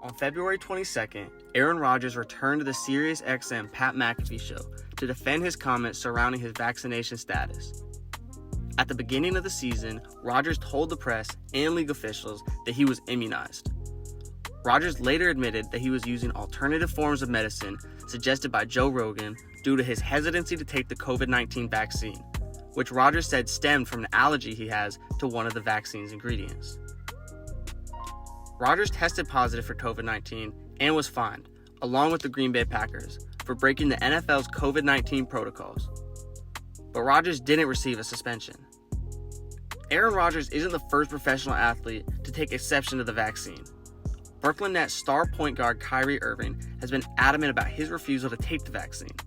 On February 22nd, Aaron Rodgers returned to the SiriusXM Pat McAfee show to defend his comments surrounding his vaccination status. At the beginning of the season, Rodgers told the press and league officials that he was immunized. Rodgers later admitted that he was using alternative forms of medicine suggested by Joe Rogan due to his hesitancy to take the COVID-19 vaccine, which Rodgers said stemmed from an allergy he has to one of the vaccine's ingredients. Rodgers tested positive for COVID-19 and was fined, along with the Green Bay Packers, for breaking the NFL's COVID-19 protocols. But Rodgers didn't receive a suspension. Aaron Rodgers isn't the first professional athlete to take exception to the vaccine. Brooklyn Nets star point guard Kyrie Irving has been adamant about his refusal to take the vaccine.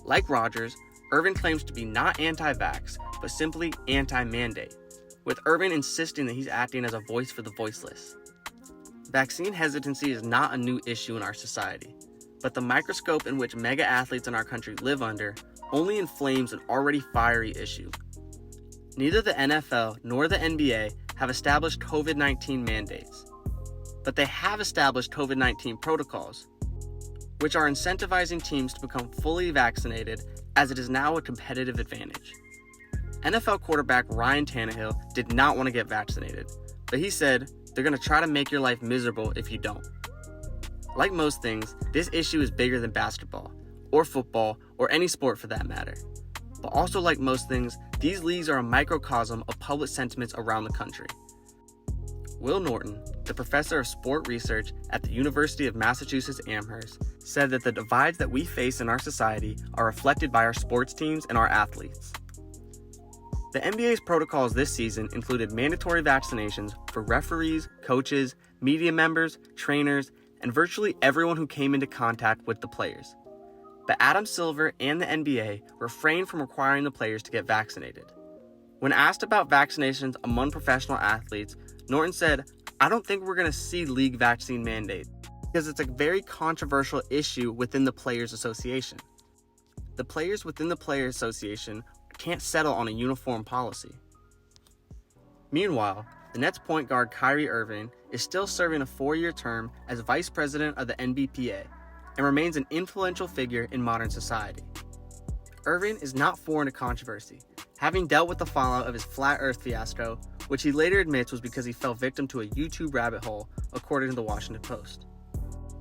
Like Rodgers, Irving claims to be not anti-vax, but simply anti-mandate, with Irving insisting that he's acting as a voice for the voiceless. Vaccine hesitancy is not a new issue in our society, but the microscope in which mega athletes in our country live under only inflames an already fiery issue. Neither the NFL nor the NBA have established COVID-19 mandates, but they have established COVID-19 protocols, which are incentivizing teams to become fully vaccinated, as it is now a competitive advantage. NFL quarterback Ryan Tannehill did not want to get vaccinated, but he said, "They're going to try to make your life miserable if you don't." Like most things, this issue is bigger than basketball, or football, or any sport for that matter. But also like most things, these leagues are a microcosm of public sentiments around the country. Will Norton, the professor of sport research at the University of Massachusetts Amherst, said that the divides that we face in our society are reflected by our sports teams and our athletes. The NBA's protocols this season included mandatory vaccinations for referees, coaches, media members, trainers, and virtually everyone who came into contact with the players. But Adam Silver and the NBA refrained from requiring the players to get vaccinated. When asked about vaccinations among professional athletes, Norton said, "I don't think we're going to see league vaccine mandates because it's a very controversial issue within the Players Association. The players within the Players Association can't settle on a uniform policy." Meanwhile, the Nets point guard Kyrie Irving is still serving a 4-year term as vice president of the NBPA and remains an influential figure in modern society. Irving is not foreign to controversy, having dealt with the fallout of his flat earth fiasco, which he later admits was because he fell victim to a YouTube rabbit hole, according to the Washington Post.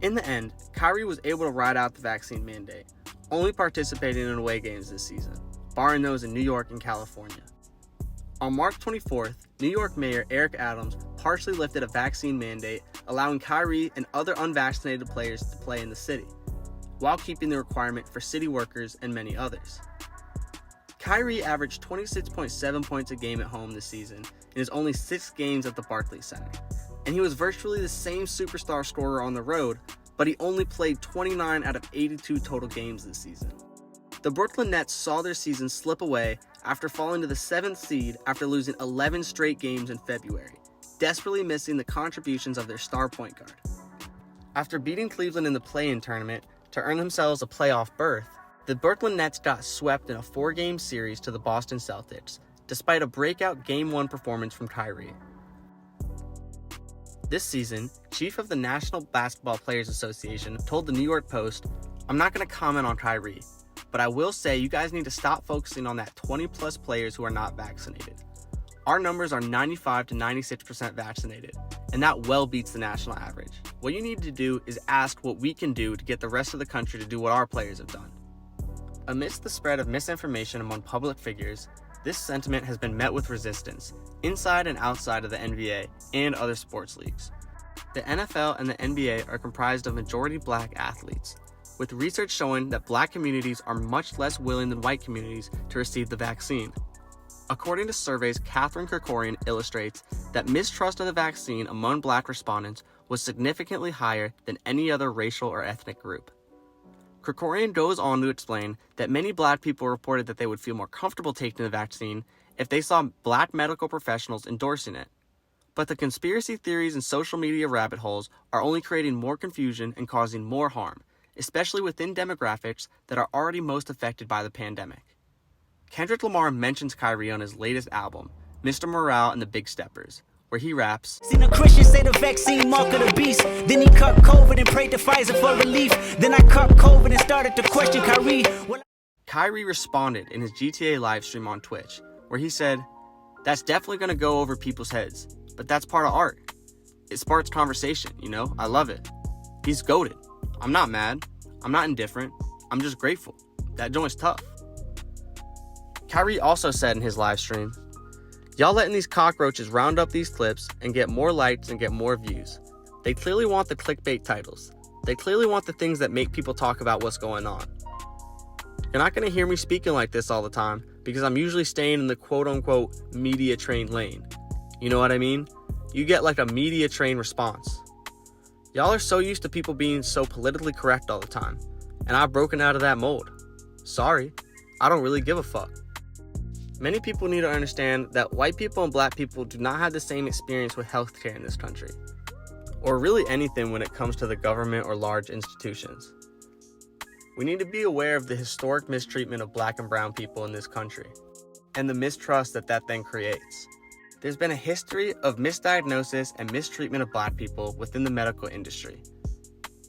In the end, Kyrie was able to ride out the vaccine mandate, only participating in away games this season, barring those in New York and California. On March 24th, New York Mayor Eric Adams partially lifted a vaccine mandate, allowing Kyrie and other unvaccinated players to play in the city, while keeping the requirement for city workers and many others. Kyrie averaged 26.7 points a game at home this season in his only 6 games at the Barclays Center, and he was virtually the same superstar scorer on the road, but he only played 29 out of 82 total games this season. The Brooklyn Nets saw their season slip away after falling to the 7th seed after losing 11 straight games in February, desperately missing the contributions of their star point guard. After beating Cleveland in the play-in tournament to earn themselves a playoff berth, the Brooklyn Nets got swept in a 4-game series to the Boston Celtics, despite a breakout Game 1 performance from Kyrie. This season, chief of the National Basketball Players Association told the New York Post, "I'm not going to comment on Kyrie, but I will say you guys need to stop focusing on that 20-plus players who are not vaccinated. Our numbers are 95 to 96% vaccinated, and that well beats the national average. What you need to do is ask what we can do to get the rest of the country to do what our players have done." Amidst the spread of misinformation among public figures, this sentiment has been met with resistance, inside and outside of the NBA and other sports leagues. The NFL and the NBA are comprised of majority black athletes, with research showing that black communities are much less willing than white communities to receive the vaccine. According to surveys Catherine Kerkorian illustrates that mistrust of the vaccine among black respondents was significantly higher than any other racial or ethnic group. Kerkorian goes on to explain that many black people reported that they would feel more comfortable taking the vaccine if they saw black medical professionals endorsing it. But the conspiracy theories and social media rabbit holes are only creating more confusion and causing more harm, especially within demographics that are already most affected by the pandemic. Kendrick Lamar mentions Kyrie on his latest album, Mr. Morale and the Big Steppers, where he raps, Seen a Christian say the vaccine mark of the beast. Then he cut COVID and prayed to Pfizer for relief. Then I cut COVID and started to question Kyrie. Kyrie responded in his GTA livestream on Twitch, where he said, "That's definitely going to go over people's heads, but that's part of art. It sparks conversation, you know? I love it. He's goated. I'm not mad. I'm not indifferent. I'm just grateful. That joint's tough." Kyrie also said in his live stream, "Y'all letting these cockroaches round up these clips and get more likes and get more views. They clearly want the clickbait titles. They clearly want the things that make people talk about what's going on. You're not going to hear me speaking like this all the time because I'm usually staying in the quote-unquote media trained lane. You know what I mean? You get like a media trained response. Y'all are so used to people being so politically correct all the time, and I've broken out of that mold. Sorry, I don't really give a fuck." Many people need to understand that white people and black people do not have the same experience with healthcare in this country, or really anything when it comes to the government or large institutions. We need to be aware of the historic mistreatment of black and brown people in this country, and the mistrust that then creates. There's been a history of misdiagnosis and mistreatment of black people within the medical industry.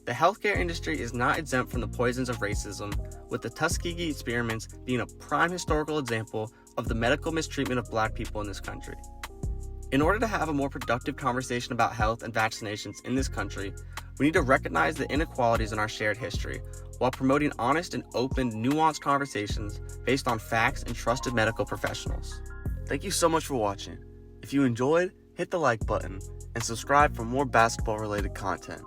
The healthcare industry is not exempt from the poisons of racism, with the Tuskegee experiments being a prime historical example of the medical mistreatment of black people in this country. In order to have a more productive conversation about health and vaccinations in this country, we need to recognize the inequalities in our shared history while promoting honest and open, nuanced conversations based on facts and trusted medical professionals. Thank you so much for watching. If you enjoyed, hit the like button and subscribe for more basketball-related content.